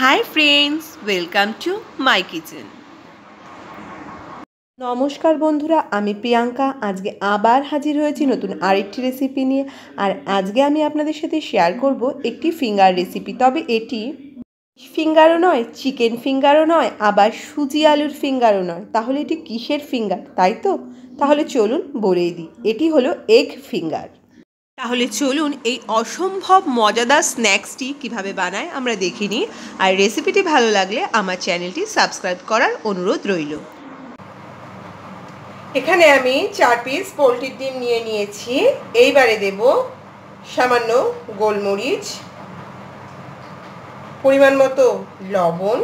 Hi friends, welcome to my kitchen. নমস্কার বন্ধুরা, আমি প্রিয়াঙ্কা। আজকে আবার হাজির হয়েছি নতুন আরেকটি রেসিপি নিয়ে। আর আজকে আমি আপনাদের সাথে শেয়ার করব একটি ফিঙ্গার রেসিপি। তবে এটি ফিঙ্গারও নয়, চিকেন ফিঙ্গারও নয়, আবার সুজি আলুর ফিঙ্গারও নয়। তাহলে এটি কিসের ফিঙ্গার, তাই তো? তাহলে চলুন বলেই দিই, এটি হলো এগ ফিঙ্গার। তাহলে চলুন এই অসম্ভব মজাদার স্ন্যাক্সটি কিভাবে বানায় আমরা দেখে নিই। আর রেসিপিটি ভালো লাগলে আমার চ্যানেলটি সাবস্ক্রাইব করার অনুরোধ রইল। এখানে আমি 4 পিস পোলট্রির ডিম নিয়ে নিয়েছি। এইবারে দেব সামান্য গোলমরিচ, পরিমাণ মতো লবণ,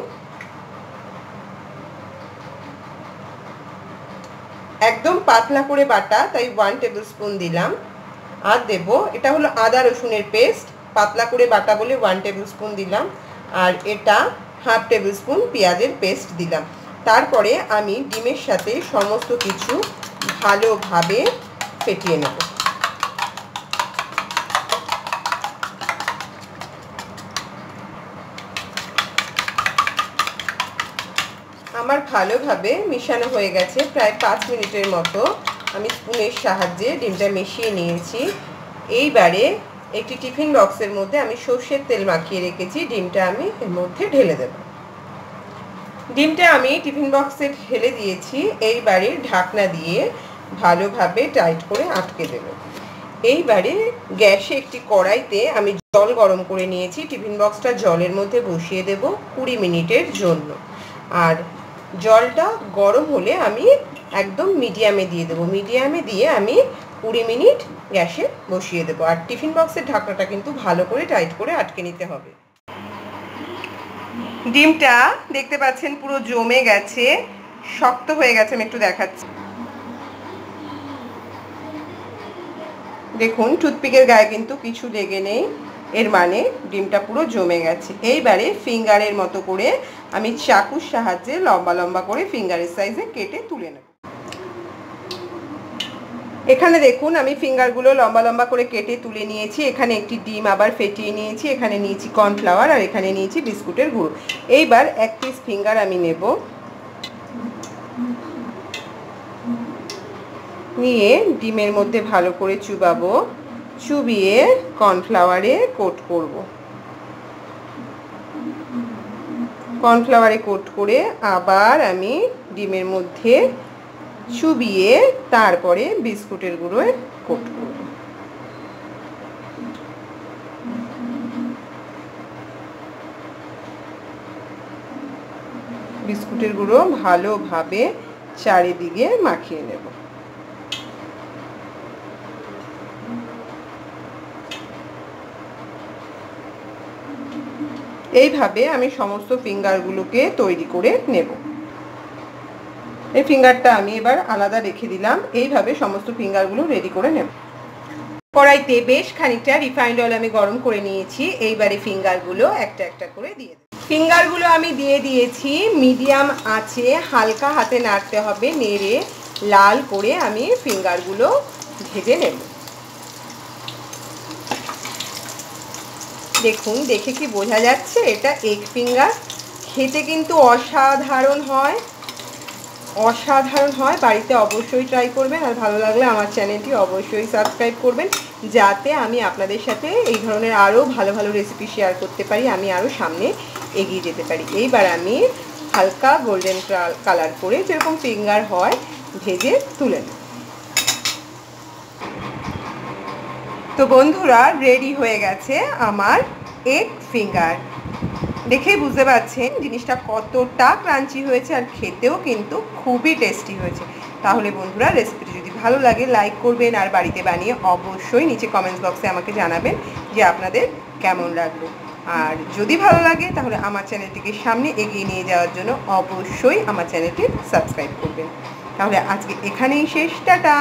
একদম পাতলা করে বাটা, তাই 1 টেবিল স্পুন দিলাম। আর দেব, এটা হলো আদা রসুনের পেস্ট, পাতলা করে বাটা বলে 1 টেবিল স্পুন দিলাম। আর এটা 1/2 টেবিল স্পুন পেঁয়াজের পেস্ট দিলাম। তারপরে আমি ডিমের সাথে সমস্ত কিছু ভালোভাবে ফেটিয়ে নেব। আমার ভালোভাবে মিশানো হয়ে গেছে, প্রায় 5 মিনিটের মতো আমি স্পুনের সাহায্যে ডিমটা মিশিয়ে নিয়েছি। এইবারে একটি টিফিন বক্সের মধ্যে আমি সর্ষের তেল মাখিয়ে রেখেছি, ডিমটা আমি এর মধ্যে ঢেলে দেব। ডিমটা আমি টিফিন বক্সে ঢেলে দিয়েছি। এইবারে ঢাকনা দিয়ে ভালোভাবে টাইট করে আটকে দেব। এইবারে গ্যাসে একটি কড়াইতে আমি জল গরম করে নিয়েছি। টিফিন বক্সটা জলের মধ্যে বসিয়ে দেব 20 মিনিটের জন্য। আর জলটা গরম হলে আমি একদম মিডিয়ামে দিয়ে দেবো। মিডিয়ামে দিয়ে আমি 20 মিনিট গ্যাসে বসিয়ে দেবো। আর টিফিন বক্সের ঢাকনাটা কিন্তু ভালো করে টাইট করে আটকে নিতে হবে। ডিমটা দেখতে পাচ্ছেন পুরো জমে গেছে, শক্ত হয়ে গেছে। আমি একটু দেখাচ্ছি, দেখুন টুথপিকের গায়ে কিন্তু কিছু লেগে নেই, এর মানে ডিমটা পুরো জমে গেছে। এইবারে ফিঙ্গারের মতো করে আমি চাকুর সাহায্যে লম্বা লম্বা করে ফিঙ্গারের সাইজে কেটে তুলে নেব। এখানে দেখুন আমি ফিঙ্গারগুলো লম্বা লম্বা করে কেটে তুলে নিয়েছি। এখানে একটি ডিম আবার ফেটিয়ে নিয়েছি, এখানে নিয়েছি কর্নফ্লাওয়ার, আর এখানে নিয়েছি বিস্কুটের গুঁড়ো। এইবার এক পিস ফিঙ্গার আমি নেব, নিয়ে ডিমের মধ্যে ভালো করে চুবাবো, চুবিয়ে কর্নফ্লাওয়ারে কোট করব। কর্নফ্লাওয়ারে কোট করে আবার আমি ডিমের মধ্যে চুবিয়ে তারপরে বিস্কুটের গুঁড়োয় কোট করব। বিস্কুটের গুঁড়ো ভালোভাবে চারিদিকে মাখিয়ে নেব। এইভাবে আমি সমস্ত ফিঙ্গারগুলোকে তৈরি করে নেব। এই ফিঙ্গারটা আমি এবার আলাদা রেখে দিলাম। এইভাবে সমস্ত ফিঙ্গারগুলো রেডি করে নেব। কড়াইতে বেশ খানিকটা রিফাইন্ড অয়েল আমি গরম করে নিয়েছি। এইবারে ফিঙ্গারগুলো একটা একটা করে দিয়ে দেব। ফিঙ্গারগুলো আমি দিয়ে দিয়েছি। মিডিয়াম আঁচে হালকা হাতে নাড়তে হবে, নেড়ে লাল করে আমি ফিঙ্গারগুলো ভেজে নেব। দেখুন, দেখে কি বোঝা যাচ্ছে এটা এগ ফিঙ্গার। খেতে কিন্তু অসাধারণ হয়, অসাধারণ হয়। বাড়িতে অবশ্যই ট্রাই করবেন। আর ভালো লাগলে আমার চ্যানেলটি অবশ্যই সাবস্ক্রাইব করবেন, যাতে আমি আপনাদের সাথে এই ধরনের আরও ভালো ভালো রেসিপি শেয়ার করতে পারি, আমি আরও সামনে এগিয়ে যেতে পারি। এইবার আমি হালকা গোল্ডেন কালার করে যেরকম ফিঙ্গার হয় ভেজে তুলে নেব। তো বন্ধুরা, রেডি হয়ে গেছে আমার এগ ফিঙ্গার। দেখেই বুঝতে পারছেন জিনিসটা কতটা ক্রাঞ্চি হয়েছে, আর খেতেও কিন্তু খুবই টেস্টি হয়েছে। তাহলে বন্ধুরা, রেসিপিটি যদি ভালো লাগে লাইক করবেন, আর বাড়িতে বানিয়ে অবশ্যই নিচে কমেন্টস বক্সে আমাকে জানাবেন যে আপনাদের কেমন লাগলো। আর যদি ভালো লাগে তাহলে আমার চ্যানেলটিকে সামনে এগিয়ে নিয়ে যাওয়ার জন্য অবশ্যই আমার চ্যানেলটি সাবস্ক্রাইব করবেন। তাহলে আজকে এখানেই শেষ, টাটা।